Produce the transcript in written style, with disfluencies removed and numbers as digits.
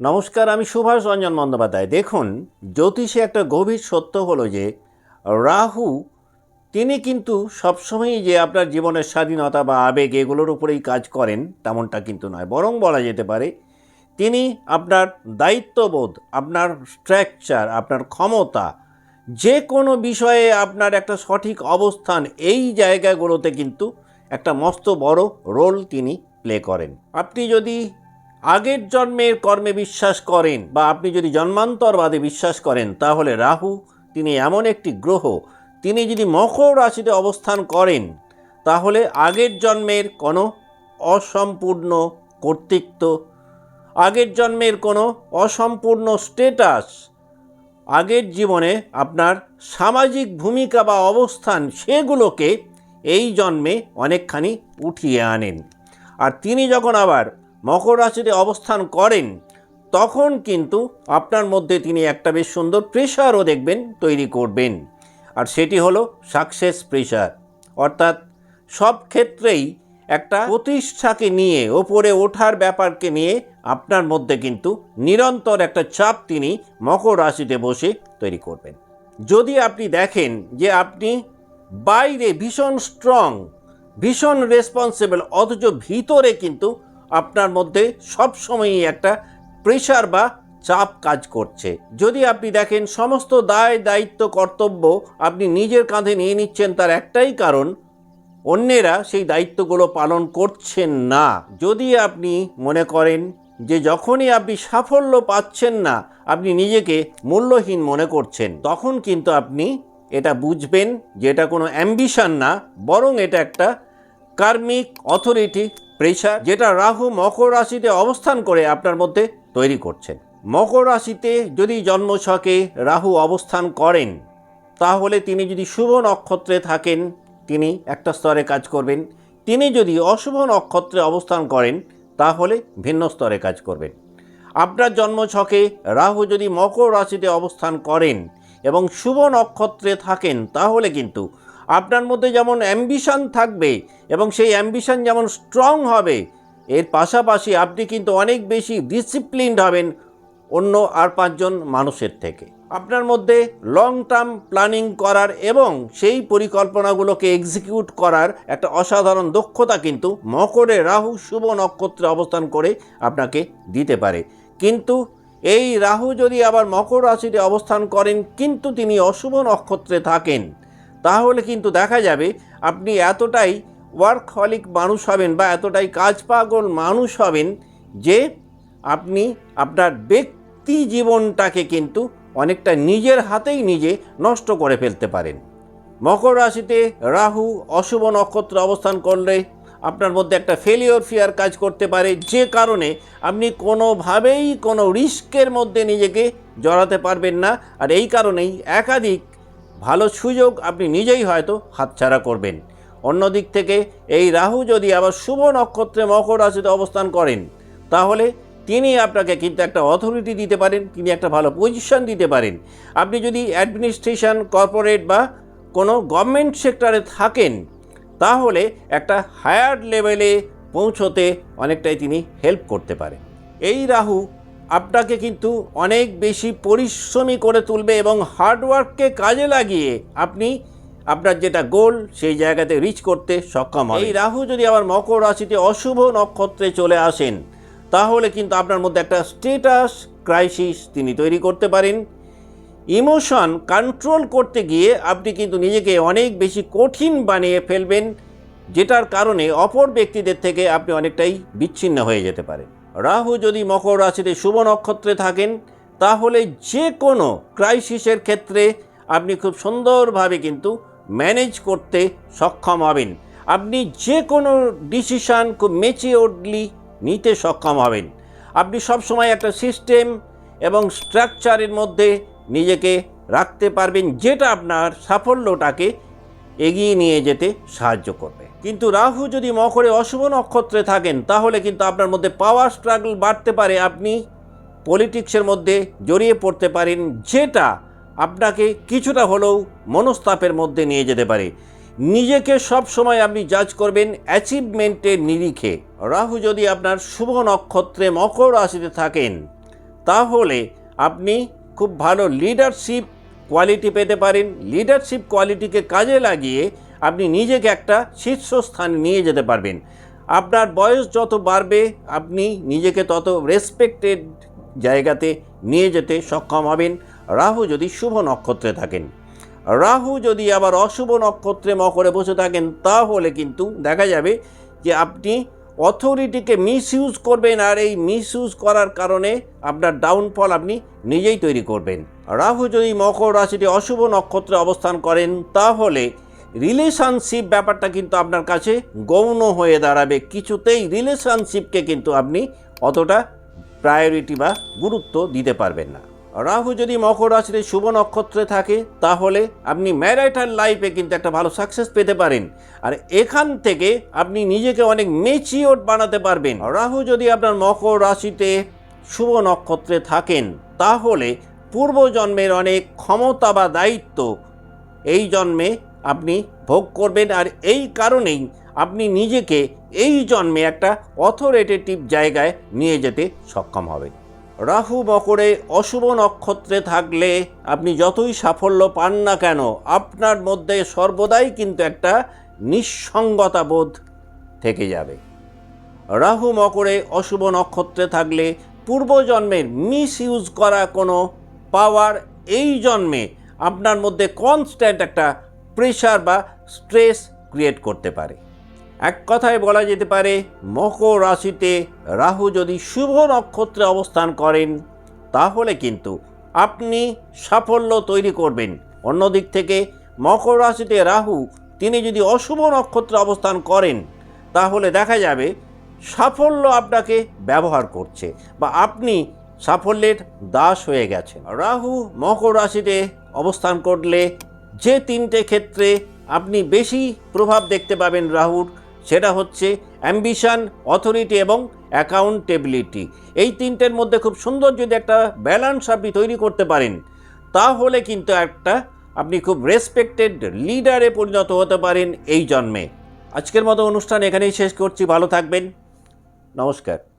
নমস্কার, আমি সুভাষ রঞ্জন বন্দ্যোপাধ্যায়। দেখুন, জ্যোতিষে একটা গভীর সত্য হলো যে রাহু তিনি কিন্তু সবসময়ই যে আপনার জীবনের স্বাধীনতা বা আবেগ এগুলোর উপরেই কাজ করেন তেমনটা কিন্তু নয়, বরং বলা যেতে পারে তিনি আপনার দায়িত্ববোধ, আপনার স্ট্রাকচার, আপনার ক্ষমতা, যে কোনো বিষয়ে আপনার একটা সঠিক অবস্থান, এই জায়গাগুলোতে কিন্তু একটা মস্ত বড় রোল তিনি প্লে করেন। আপনি যদি আগের জন্মের কর্মে বিশ্বাস করেন বা আপনি যদি জন্মান্তরবাদে বিশ্বাস করেন, তাহলে রাহু তিনি এমন একটি গ্রহ, তিনি যদি মকর রাশিতে অবস্থান করেন তাহলে আগের জন্মের কোনো অসম্পূর্ণ কর্তৃত্ব, আগের জন্মের কোনো অসম্পূর্ণ স্ট্যাটাস, আগের জীবনে আপনার সামাজিক ভূমিকা বা অবস্থান, সেগুলোকে এই জন্মে অনেকখানি উঠিয়ে আনেন। আর তিনি যখন আবার মকর রাশিতে অবস্থান করেন তখন কিন্তু আপনার মধ্যে তিনি একটা বেশ সুন্দর প্রেশারও দেখবেন তৈরি করবেন। আর সেটি হলো সাকসেস প্রেশার, অর্থাৎ সব ক্ষেত্রেই একটা প্রতিষ্ঠাকে নিয়ে ওপরে ওঠার ব্যাপারকে নিয়ে আপনার মধ্যে কিন্তু নিরন্তর একটা চাপ তিনি মকর রাশিতে বসে তৈরি করবেন। যদি আপনি দেখেন যে আপনি বাইরে ভীষণ স্ট্রং, ভীষণ রেসপন্সিবল, অথচ ভিতরে কিন্তু আপনার মধ্যে সবসময়ই একটা প্রেশার বা চাপ কাজ করছে, যদি আপনি দেখেন সমস্ত দায় দায়িত্ব কর্তব্য আপনি নিজের কাঁধে নিয়ে নিচ্ছেন, তার একটাই কারণ অন্যেরা সেই দায়িত্বগুলো পালন করছেন না। যদি আপনি মনে করেন যে যখনই আপনি সাফল্য পাচ্ছেন না আপনি নিজেকে মূল্যহীন মনে করছেন, তখন কিন্তু আপনি এটা বুঝবেন যে এটা কোনো অ্যাম্বিশন না, বরং এটা একটা কার্মিক অথরিটি প্রেশার, যেটা রাহু মকর রাশিতে অবস্থান করে আপনার মধ্যে তৈরি করছেন। মকর রাশিতে যদি জন্মছকে রাহু অবস্থান করেন তাহলে তিনি যদি শুভ নক্ষত্রে থাকেন তিনি একটা স্তরে কাজ করবেন, তিনি যদি অশুভ নক্ষত্রে অবস্থান করেন তাহলে ভিন্ন স্তরে কাজ করবেন। আপনার জন্মছকে রাহু যদি মকর রাশিতে অবস্থান করেন এবং শুভ নক্ষত্রে থাকেন তাহলে কিন্তু আপনার মধ্যে যেমন অ্যাম্বিশন থাকবে এবং সেই অ্যাম্বিশন যেমন স্ট্রং হবে, এর পাশাপাশি আপনি কিন্তু অনেক বেশি ডিসিপ্লিনড হবেন অন্য আর 5 জন মানুষের থেকে। আপনার মধ্যে লং টার্ম প্ল্যানিং করার এবং সেই পরিকল্পনাগুলোকে এক্সিকিউট করার একটা অসাধারণ দক্ষতা কিন্তু মকরে রাহু শুভ নক্ষত্রে অবস্থান করে আপনাকে দিতে পারে। কিন্তু এই রাহু যদি আবার মকর রাশিতে অবস্থান করেন কিন্তু তিনি অশুভ নক্ষত্রে থাকেন, তাহলে কিন্তু দেখা যাবে আপনি এতটাই ওয়ার্কহলিক মানুষ হবেন বা এতটাই কাজ পাগল মানুষ হবেন যে আপনি আপনার ব্যক্তি জীবনটাকে কিন্তু অনেকটা নিজের হাতেই নিজে নষ্ট করে ফেলতে পারেন। মকর রাশিতে রাহু অশুভ নক্ষত্রে অবস্থান করলে আপনার মধ্যে একটা ফেলিওর ফিয়ার কাজ করতে পারে, যে কারণে আপনি কোনোভাবেই কোনো রিস্কের মধ্যে নিজেকে জড়াতে পারবেন না। আর এই কারণেই একাধিক ভালো সুযোগ আপনি নিজেই হয়তো হাতছাড়া করবেন। অন্যদিক থেকে এই রাহু যদি আবার শুভ নক্ষত্রে মকর রাশিতে অবস্থান করেন তাহলে তিনি আপনাকে কিন্তু একটা অথরিটি দিতে পারেন, তিনি একটা ভালো পজিশন দিতে পারেন। আপনি যদি অ্যাডমিনিস্ট্রেশন, কর্পোরেট বা কোনো গভর্নমেন্ট সেক্টরে থাকেন তাহলে একটা হায়ার লেভেলে পৌঁছতে অনেকটাই তিনি হেল্প করতে পারেন। এই রাহু আপনাকে কিন্তু অনেক বেশি পরিশ্রমী করে তুলবে এবং হার্ডওয়ার্ককে কাজে লাগিয়ে আপনি আপনার যেটা গোল সেই জায়গাতে রিচ করতে সক্ষম হবেন। এই রাহু যদি আবার মকর রাশিতে অশুভ নক্ষত্রে চলে আসেন তাহলে কিন্তু আপনার মধ্যে একটা স্ট্যাটাস ক্রাইসিস তিনি তৈরি করতে পারেন। ইমোশন কন্ট্রোল করতে গিয়ে আপনি কিন্তু নিজেকে অনেক বেশি কঠিন বানিয়ে ফেলবেন, যেটার কারণে অপর ব্যক্তিদের থেকে আপনি অনেকটাই বিচ্ছিন্ন হয়ে যেতে পারেন। রাহু যদি মকর রাশিতে শুভ নক্ষত্রে থাকেন তাহলে যে কোনো ক্রাইসিসের ক্ষেত্রে আপনি খুব সুন্দরভাবে কিন্তু ম্যানেজ করতে সক্ষম হবেন। আপনি যে কোনো ডিসিশান খুব ম্যাচিওরলি নিতে সক্ষম হবেন। আপনি সবসময় একটা সিস্টেম এবং স্ট্রাকচারের মধ্যে নিজেকে রাখতে পারবেন, যেটা আপনার সাফল্যটাকে এগিয়ে নিয়ে যেতে সাহায্য করবে। কিন্তু রাহু যদি মকরে অশুভ নক্ষত্রে থাকেন তাহলে কিন্তু আপনার মধ্যে পাওয়ার স্ট্রাগল বাড়তে পারে, আপনি পলিটিক্সের মধ্যে জড়িয়ে পড়তে পারেন, যেটা আপনাকে কিছুটা হলেও মনস্তাপের মধ্যে নিয়ে যেতে পারে। নিজেকে সব সময় আপনি জাজ করবেন অ্যাচিভমেন্টের নিরিখে। রাহু যদি আপনার শুভ নক্ষত্রে মকর রাশিতে থাকেন তাহলে আপনি খুব ভালো লিডারশিপ কোয়ালিটি পেতে পারেন। লিডারশিপ কোয়ালিটিকে কাজে লাগিয়ে আপনি নিজেকে একটা শীর্ষস্থানে নিয়ে যেতে পারবেন। আপনার বয়স যত বাড়বে আপনি নিজেকে তত রেসপেক্টেড জায়গাতে নিয়ে যেতে সক্ষম হবেন, রাহু যদি শুভ নক্ষত্রে থাকেন। রাহু যদি আবার অশুভ নক্ষত্রে মকরে বসে থাকেন তাহলে কিন্তু দেখা যাবে যে আপনি অথরিটিকে মিসইউজ করবেন, আর এই মিসইউজ করার কারণে আপনার ডাউনফল আপনি নিজেই তৈরি করবেন। রাহু যদি মকর রাশিতে অশুভ নক্ষত্রে অবস্থান করেন তাহলে রিলেশনশিপ ব্যাপারটা কিন্তু আপনার কাছে গৌণ হয়ে দাঁড়াবে। কিছুতেই রিলেশনশিপকে কিন্তু আপনি অতটা প্রায়োরিটি বা গুরুত্ব দিতে পারবেন না। রাহু যদি মকর রাশিতে শুভ নক্ষত্রে থাকে তাহলে আপনি ম্যারিটাল লাইফে কিন্তু একটা ভালো সাকসেস পেতে পারেন, আর এখান থেকে আপনি নিজেকে অনেক ম্যাচিওর বানাতে পারবেন। রাহু যদি আপনার মকর রাশিতে শুভ নক্ষত্রে থাকেন তাহলে পূর্বজন্মের অনেক ক্ষমতা বা দায়িত্ব এই জন্মে আপনি ভোগ করবেন, আর এই কারণেই আপনি নিজেকে এই জন্মে একটা অথরিটেটিভ জায়গায় নিয়ে যেতে সক্ষম হবেন। রাহু মকরে অশুভ নক্ষত্রে থাকলে আপনি যতই সাফল্য পান না কেন আপনার মধ্যে সর্বদাই কিন্তু একটা নিঃসঙ্গতা বোধ থেকে যাবে। রাহু মকরে অশুভ নক্ষত্রে থাকলে পূর্বজন্মের মিসইউজ করা কোনো পাওয়ার এই জন্মে আপনার মধ্যে কনস্ট্যান্ট একটা প্রেশার বা স্ট্রেস ক্রিয়েট করতে পারে। এক কথায় বলা যেতে পারে মকর রাশিতে রাহু যদি শুভ নক্ষত্রে অবস্থান করেন তাহলে কিন্তু আপনি সাফল্য তৈরি করবেন। অন্যদিক থেকে মকর রাশিতে রাহু তিনি যদি অশুভ নক্ষত্রে অবস্থান করেন তাহলে দেখা যাবে সাফল্য আপনাকে ব্যবহার করছে বা আপনি সাফল্যের দাস হয়ে গেছেন। রাহু মকর রাশিতে অবস্থান করলে যে তিনটে ক্ষেত্রে আপনি বেশি প্রভাব দেখতে পাবেন রাহুর, সেটা হচ্ছে অ্যাম্বিশন, অথরিটি এবং অ্যাকাউন্টেবিলিটি। এই তিনটের মধ্যে খুব সুন্দর যদি একটা ব্যালেন্স আপনি তৈরি করতে পারেন তাহলে কিন্তু আপনি খুব রেসপেক্টেড লিডারে পরিণত হতে পারেন এই জন্মে। আজকের মতো অনুষ্ঠান এখানেই শেষ করছি। ভালো থাকবেন, নমস্কার।